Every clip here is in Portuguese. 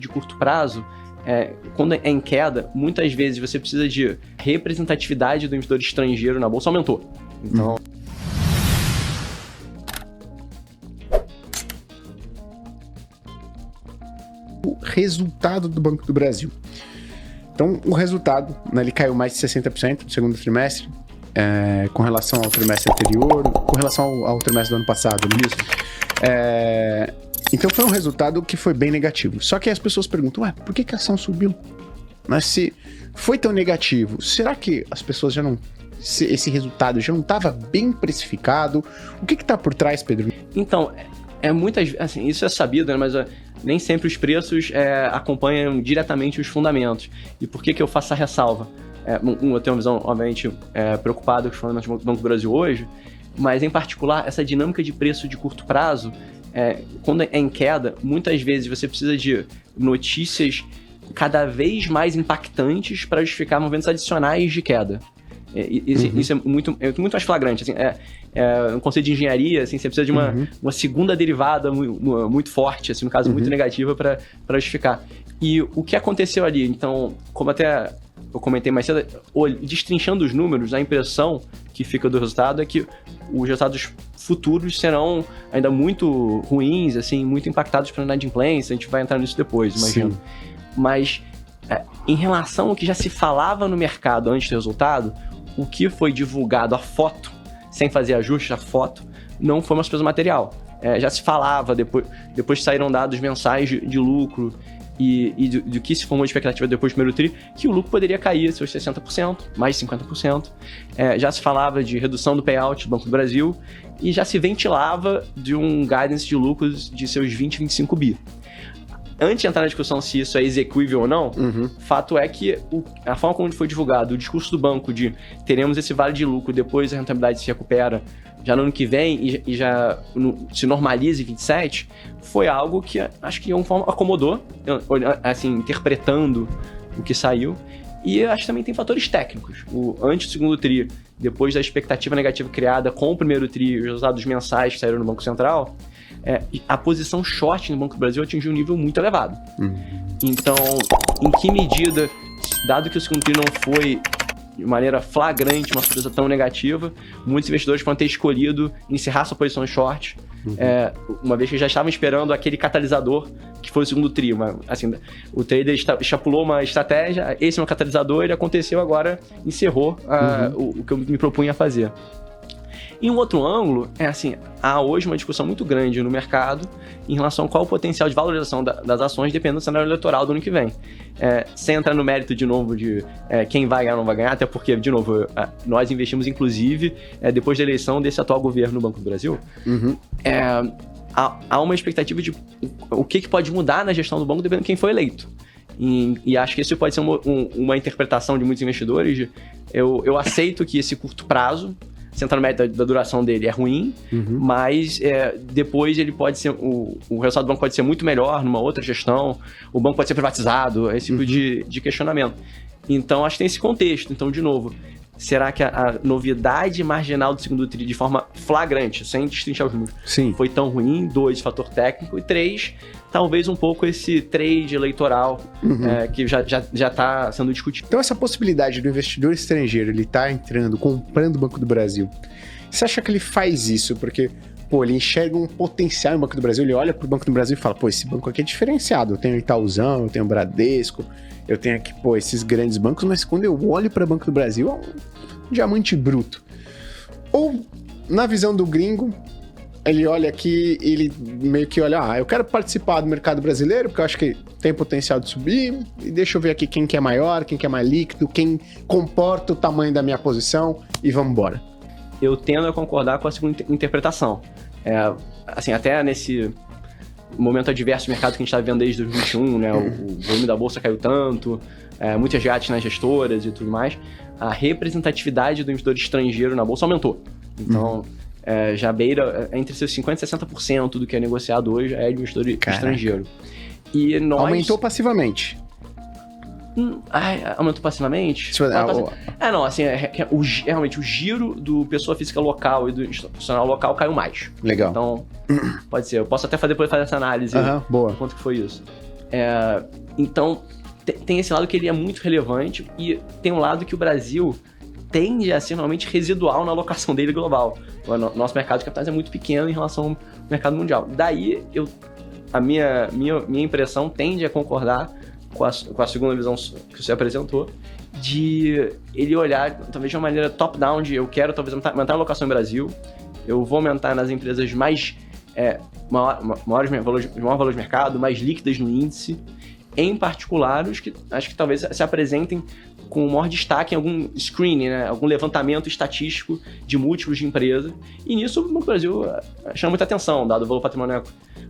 de curto prazo, quando é em queda, muitas vezes você precisa de representatividade do investidor estrangeiro na bolsa aumentou. Então... O resultado do Banco do Brasil. Então, o resultado, né, ele caiu mais de 60% no segundo trimestre, com relação ao trimestre anterior, com relação ao trimestre do ano passado. Né? Isso. Então, foi um resultado que foi bem negativo. Só que as pessoas perguntam, por que a ação subiu? Mas se foi tão negativo, será que as pessoas já não... Esse resultado já não estava bem precificado? O que está por trás, Pedro? Então, muitas... Assim, isso é sabido, né? Mas... nem sempre os preços acompanham diretamente os fundamentos. E por que eu faço essa ressalva? Eu tenho uma visão, obviamente, preocupada com os fundamentos do Banco do Brasil hoje, mas, em particular, essa dinâmica de preço de curto prazo, quando é em queda, muitas vezes você precisa de notícias cada vez mais impactantes para justificar movimentos adicionais de queda. Isso é muito mais flagrante. Assim, um conceito de engenharia, assim, você precisa de uma segunda derivada muito forte, assim, no caso, muito negativa para justificar. E o que aconteceu ali? Então, como até eu comentei mais cedo, destrinchando os números, a impressão que fica do resultado é que os resultados futuros serão ainda muito ruins, assim, muito impactados pela inadimplência. A gente vai entrar nisso depois, imagino. Sim. Mas, em relação ao que já se falava no mercado antes do resultado, o que foi divulgado, a foto, sem fazer ajuste, a foto, não foi uma surpresa material. Já se falava, depois que saíram dados mensais de lucro e do que se formou de expectativa depois do primeiro tri, que o lucro poderia cair seus 60%, mais 50%. Já se falava de redução do payout do Banco do Brasil e já se ventilava de um guidance de lucros de seus 20, 25 bi. Antes de entrar na discussão se isso é execuível ou não, fato é que a forma como foi divulgado, o discurso do banco de teremos esse vale de lucro, depois a rentabilidade se recupera já no ano que vem e já se normaliza em 27, foi algo que acho que de alguma forma acomodou, assim, interpretando o que saiu. E acho que também tem fatores técnicos. Antes do segundo tri, depois da expectativa negativa criada com o primeiro tri, os resultados mensais que saíram no Banco Central, a posição short no Banco do Brasil atingiu um nível muito elevado. Então, em que medida, dado que o segundo tri não foi de maneira flagrante uma surpresa tão negativa, muitos investidores podem ter escolhido encerrar sua posição short, uma vez que já estavam esperando aquele catalisador que foi o segundo tri. Assim, o trader estipulou uma estratégia, esse é um catalisador, ele aconteceu, agora encerrou o que eu me propunha a fazer. E um outro ângulo assim, há hoje uma discussão muito grande no mercado em relação a qual o potencial de valorização das ações depende do cenário eleitoral do ano que vem. Sem entrar no mérito de novo de quem vai ganhar ou não vai ganhar, até porque, de novo, nós investimos inclusive depois da eleição desse atual governo no Banco do Brasil, há uma expectativa de o que pode mudar na gestão do banco dependendo de quem foi eleito. E acho que isso pode ser uma interpretação de muitos investidores. Eu aceito que esse curto prazo, se entrar no mérito da duração dele, é ruim, mas depois ele pode ser, o resultado do banco pode ser muito melhor numa outra gestão, o banco pode ser privatizado, esse tipo de questionamento. Então, acho que tem esse contexto. Então, de novo, será que a novidade marginal do segundo tri, de forma flagrante, sem destrinchar os números, foi tão ruim? 2, fator técnico. E 3, talvez um pouco esse trade eleitoral que já está sendo discutido. Então, essa possibilidade do investidor estrangeiro, ele tá entrando, comprando o Banco do Brasil, você acha que ele faz isso porque, ele enxerga um potencial no Banco do Brasil, ele olha pro Banco do Brasil e fala, esse banco aqui é diferenciado, eu tenho Itaúzão, eu tenho Bradesco, eu tenho aqui, esses grandes bancos, mas quando eu olho para o Banco do Brasil, é um diamante bruto. Ou, na visão do gringo, ele olha aqui, ele meio que olha, eu quero participar do mercado brasileiro, porque eu acho que tem potencial de subir, e deixa eu ver aqui quem que é maior, quem que é mais líquido, quem comporta o tamanho da minha posição, e vamos embora. Eu tendo a concordar com a segunda interpretação. Assim, até nesse momento adverso do mercado que a gente está vivendo desde 2021, né? O volume da bolsa caiu tanto, muitas gatos nas gestoras e tudo mais, a representatividade do investidor estrangeiro na bolsa aumentou. Então, já beira entre seus 50% e 60% do que é negociado hoje é de investidor estrangeiro. E nós... Aumentou passivamente. Aumentou passivamente? Não, assim, realmente o giro do pessoa física local e do institucional local caiu mais. Legal. Então, pode ser. Eu posso até depois fazer essa análise. Boa. Quanto que foi isso. Então, tem esse lado que ele é muito relevante e tem um lado que o Brasil tende a ser normalmente residual na alocação dele global. O nosso mercado de capitais é muito pequeno em relação ao mercado mundial. Daí, a minha impressão tende a concordar com a segunda visão que você apresentou, de ele olhar, talvez de uma maneira top-down, de eu quero talvez aumentar a alocação no Brasil, eu vou aumentar nas empresas mais maior valor de mercado, mais líquidas no índice, em particular os que acho que talvez se apresentem com maior destaque em algum screening, né? Algum levantamento estatístico de múltiplos de empresa. E nisso o Banco do Brasil chama muita atenção, dado o valor patrimonial,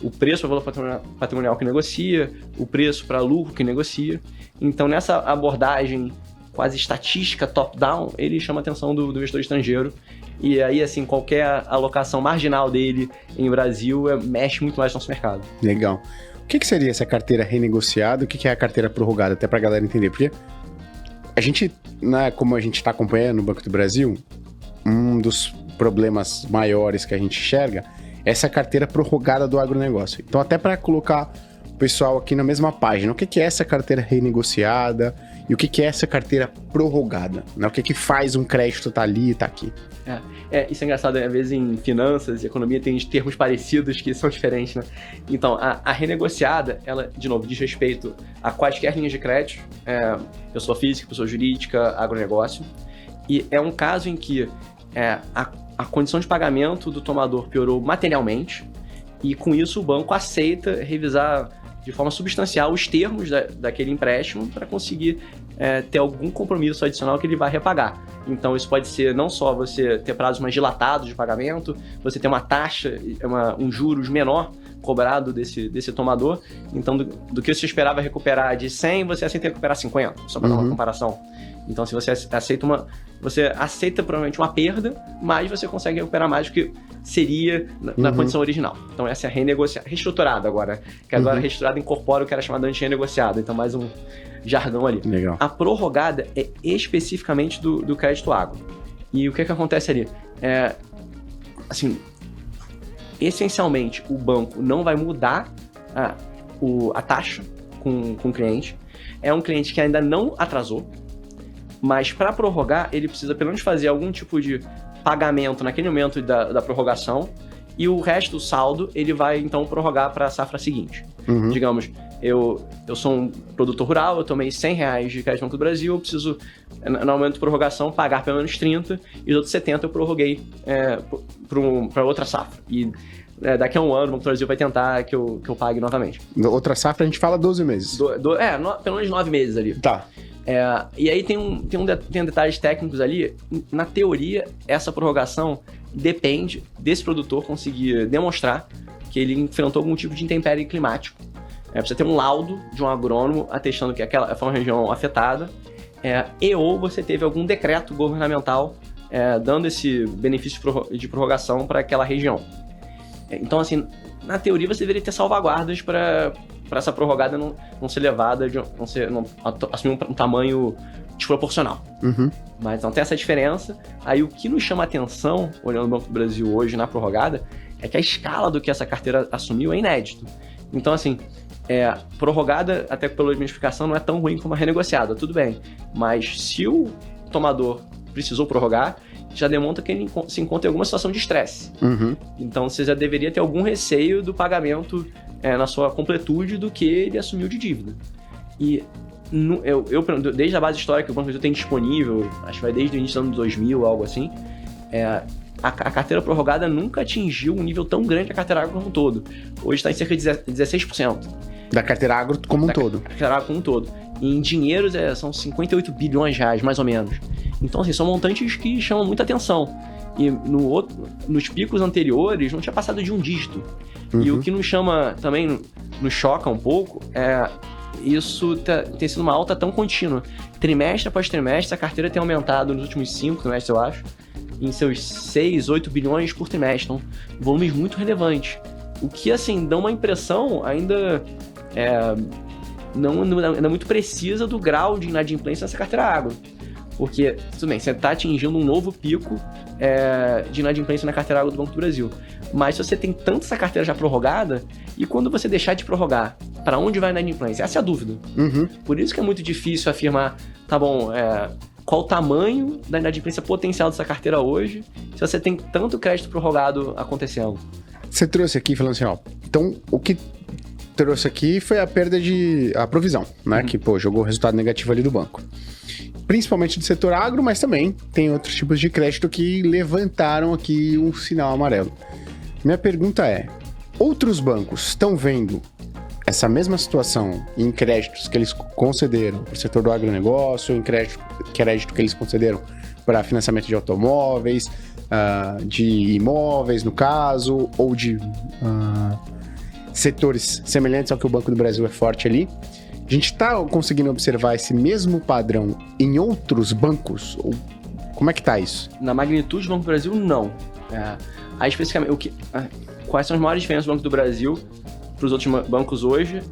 o preço para o valor patrimonial que negocia, o preço para lucro que negocia. Então, nessa abordagem quase estatística top-down, ele chama a atenção do investidor estrangeiro. E aí, assim, qualquer alocação marginal dele em Brasil mexe muito mais no nosso mercado. Legal. O que seria essa carteira renegociada? O que é a carteira prorrogada? Até para a galera entender. Porque a gente, né, como a gente está acompanhando no Banco do Brasil, um dos problemas maiores que a gente enxerga é essa carteira prorrogada do agronegócio. Então, até para colocar o pessoal aqui na mesma página, o que é essa carteira renegociada e o que é essa carteira prorrogada? Né? O que faz um crédito tá ali e tá aqui? Isso é engraçado, às vezes em finanças e economia tem termos parecidos que são diferentes, né? Então, a renegociada, ela, de novo, diz respeito a quaisquer linhas de crédito, pessoa física, pessoa jurídica, agronegócio, e é um caso em que a condição de pagamento do tomador piorou materialmente, e com isso o banco aceita revisar de forma substancial os termos daquele empréstimo para conseguir ter algum compromisso adicional que ele vai repagar. Então isso pode ser não só você ter prazos mais dilatados de pagamento, você ter uma taxa, um juros menor cobrado desse tomador. Então do que você esperava recuperar de 100, você aceita recuperar 50, só para dar uma comparação. Então se você aceita provavelmente uma perda, mas você consegue recuperar mais do que seria na condição original. Então essa é a renegociada, reestruturada agora, que agora reestruturada incorpora o que era chamado antes de renegociada, então mais um jargão ali. Legal. A prorrogada é especificamente do crédito agro. E o que acontece ali? Assim, essencialmente o banco não vai mudar a taxa com o cliente. É um cliente que ainda não atrasou, mas para prorrogar ele precisa pelo menos fazer algum tipo de pagamento naquele momento da prorrogação, e o resto, o saldo, ele vai então prorrogar para a safra seguinte. Digamos, eu sou um produtor rural, eu tomei R$100 de crédito no Banco do Brasil, eu preciso, no momento de prorrogação, pagar pelo menos 30, e os outros 70 eu prorroguei para outra safra. E daqui a um ano o Banco do Brasil vai tentar que eu pague novamente. Outra safra a gente fala 12 meses. Pelo menos 9 meses ali. Tá. E aí tem detalhes técnicos ali. Na teoria, essa prorrogação depende desse produtor conseguir demonstrar que ele enfrentou algum tipo de intempérie climático. Precisa ter um laudo de um agrônomo atestando que aquela foi uma região afetada, ou você teve algum decreto governamental dando esse benefício de prorrogação para aquela região. Então, assim, na teoria você deveria ter salvaguardas para essa prorrogada não ser levada, não assumir um tamanho desproporcional. Mas não tem essa diferença. Aí o que nos chama a atenção, olhando o Banco do Brasil hoje na prorrogada, é que a escala do que essa carteira assumiu é inédito. Então, assim, prorrogada, até pela minha explicação, não é tão ruim como a renegociada, tudo bem. Mas se o tomador precisou prorrogar, já demonstra que ele se encontra em alguma situação de estresse. Então, você já deveria ter algum receio do pagamento na sua completude do que ele assumiu de dívida. E eu desde a base histórica que o Banco do Brasil tem disponível, acho que vai desde o início do ano 2000, algo assim, a carteira prorrogada nunca atingiu um nível tão grande da carteira agro como um todo. Hoje está em cerca de 16%. Da carteira agro como um todo. Da carteira agro como um todo. E em dinheiros são 58 bilhões de reais, mais ou menos. Então, assim, são montantes que chamam muita atenção. E nos picos anteriores não tinha passado de um dígito. E o que nos chama também, nos choca um pouco, isso tem sido uma alta tão contínua. Trimestre após trimestre, a carteira tem aumentado nos últimos 5 trimestres, eu acho, em seus 6, 8 bilhões por trimestre. Então, volumes muito relevantes. O que, assim, dá uma impressão ainda não muito precisa do grau de inadimplência nessa carteira agro. Porque, tudo bem, você está atingindo um novo pico de inadimplência na carteira agro do Banco do Brasil. Mas se você tem tanto essa carteira já prorrogada, e quando você deixar de prorrogar, para onde vai a inadimplência? Essa é a dúvida. Uhum. Por isso que é muito difícil afirmar, tá bom, qual o tamanho da inadimplência potencial dessa carteira hoje, se você tem tanto crédito prorrogado acontecendo. Você trouxe aqui falando assim, ó, então o que trouxe aqui foi a perda a provisão, né? Que, jogou o resultado negativo ali do banco. Principalmente do setor agro, mas também tem outros tipos de crédito que levantaram aqui um sinal amarelo. Minha pergunta é, outros bancos estão vendo essa mesma situação em créditos que eles concederam para o setor do agronegócio, em crédito que eles concederam para financiamento de automóveis, de imóveis, no caso, ou de setores semelhantes ao que o Banco do Brasil é forte ali? A gente está conseguindo observar esse mesmo padrão em outros bancos? Ou como é que tá isso? Na magnitude do Banco do Brasil, não. Aí, especificamente, quais são as maiores diferenças do Banco do Brasil para os outros bancos hoje?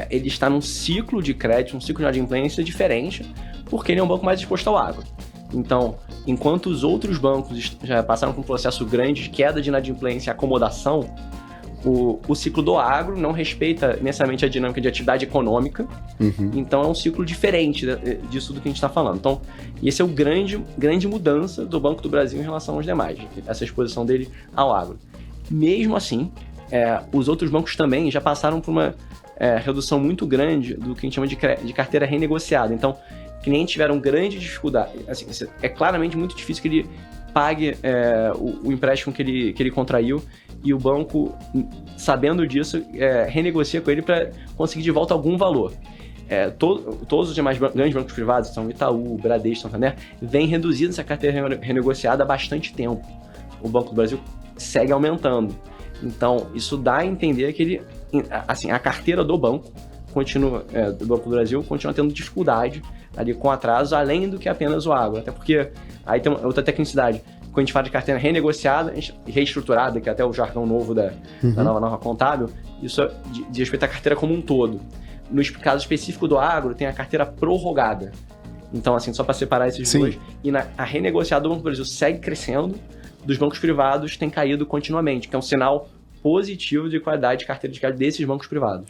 Ele está num ciclo de crédito, um ciclo de inadimplência diferente, porque ele é um banco mais exposto ao agro. Então, enquanto os outros bancos já passaram por um processo grande de queda de inadimplência e acomodação, o ciclo do agro não respeita necessariamente a dinâmica de atividade econômica, então é um ciclo diferente disso do que a gente está falando. Então, esse é o grande mudança do Banco do Brasil em relação aos demais, essa exposição dele ao agro. Mesmo assim, os outros bancos também já passaram por uma redução muito grande do que a gente chama de carteira renegociada. Então, clientes tiveram grande dificuldade. Assim, é claramente muito difícil que ele pague o empréstimo que ele contraiu, e o banco, sabendo disso, renegocia com ele para conseguir de volta algum valor. Todos os demais grandes bancos privados, são Itaú, Bradesco, Santander, vêm reduzindo essa carteira renegociada há bastante tempo. O Banco do Brasil segue aumentando. Então, isso dá a entender que a carteira do banco do Banco do Brasil continua tendo dificuldade ali com atraso, além do que apenas o agro. Até porque aí tem outra tecnicidade. Quando a gente fala de carteira renegociada, reestruturada, que é até o jargão novo da nova norma contábil, isso diz respeito à carteira como um todo. No caso específico do agro, tem a carteira prorrogada. Então, assim, só para separar esses dois. E a renegociada do Banco do Brasil segue crescendo, dos bancos privados tem caído continuamente, que é um sinal positivo de qualidade de carteira de crédito desses bancos privados.